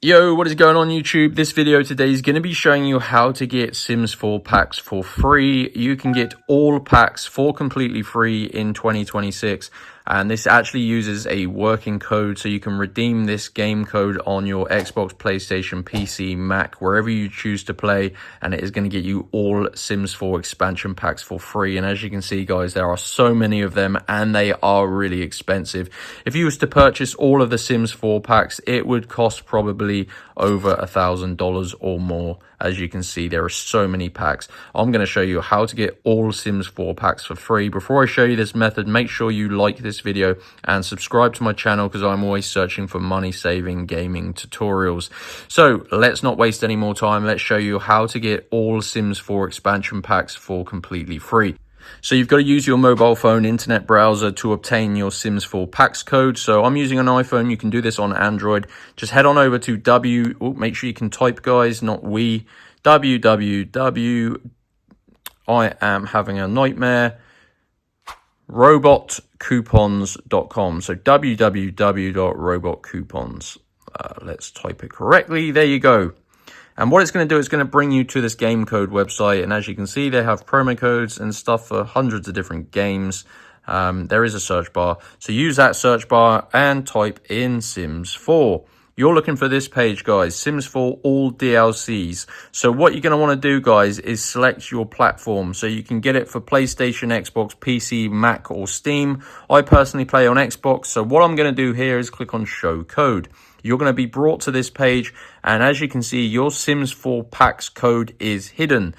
Yo, what is going on YouTube? This video today is going to be showing you how to get Sims 4 packs for free. You can get all packs for completely free in 2026. And this actually uses a working code, so you can redeem this game code on your Xbox, PlayStation, PC, Mac, wherever you choose to play. And it is going to get you all Sims 4 expansion packs for free. And as you can see, guys, there are so many of them and they are really expensive. If you was to purchase all of the Sims 4 packs, it would cost probably over $1,000 or more. As you can see, there are so many packs. I'm going to show you how to get all Sims 4 packs for free. Before I show you this method, make sure you like this video and subscribe to my channel, because I'm always searching for money-saving gaming tutorials. So let's not waste any more time. Let's show you how to get all Sims 4 expansion packs for completely free. So you've got to use your mobile phone internet browser to obtain your Sims 4 packs code. So I'm using an iPhone. You can do this on Android. Just head on over to make sure you can type, guys, not we. I am having a nightmare. robotcoupons.com. So www.robotcoupons. Let's type it correctly. There you go. And what it's going to do is going to bring you to this game code website. And as you can see, they have promo codes and stuff for hundreds of different games. There is a search bar. So use that search bar and type in Sims 4. You're looking for this page, guys, Sims 4 all DLCs. So what you're going to want to do, guys, is select your platform. So you can get it for PlayStation, Xbox, PC, Mac, or Steam. I personally play on Xbox. So what I'm going to do here is click on Show Code. You're going to be brought to this page, and as you can see, your Sims 4 packs code is hidden.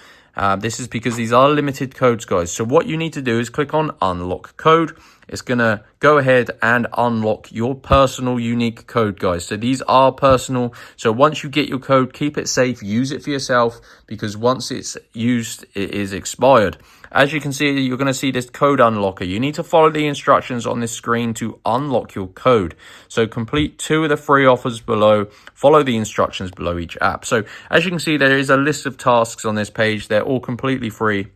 This is because these are limited codes, guys. So what you need to do is click on Unlock Code. It's going to go ahead and unlock your personal unique code, guys. So these are personal. So once you get your code, keep it safe. Use it for yourself, because once it's used, it is expired. As you can see, you're going to see this code unlocker. You need to follow the instructions on this screen to unlock your code. So complete 2 of the free offers below. Follow the instructions below each app. So as you can see, there is a list of tasks on this page. They're all completely free.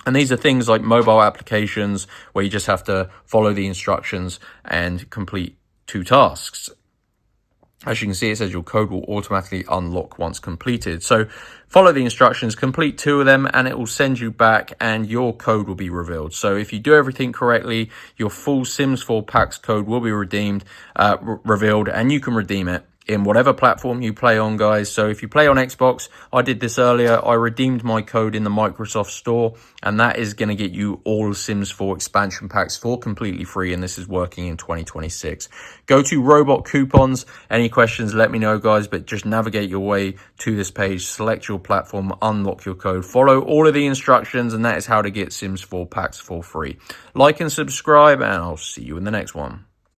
And these are things like mobile applications, where you just have to follow the instructions and complete 2 tasks. As you can see, it says your code will automatically unlock once completed. So follow the instructions, complete 2 of them, and it will send you back and your code will be revealed. So if you do everything correctly, your full Sims 4 packs code will be revealed, and you can redeem it in whatever platform you play on, guys. So if you play on Xbox, I did this earlier. I redeemed my code in the Microsoft Store, and that is going to get you all Sims 4 expansion packs for completely free, and this is working in 2026. Go to Robot Coupons. Any questions, let me know, guys, but just navigate your way to this page, select your platform, unlock your code, follow all of the instructions, and that is how to get Sims 4 packs for free. Like and subscribe, and I'll see you in the next one.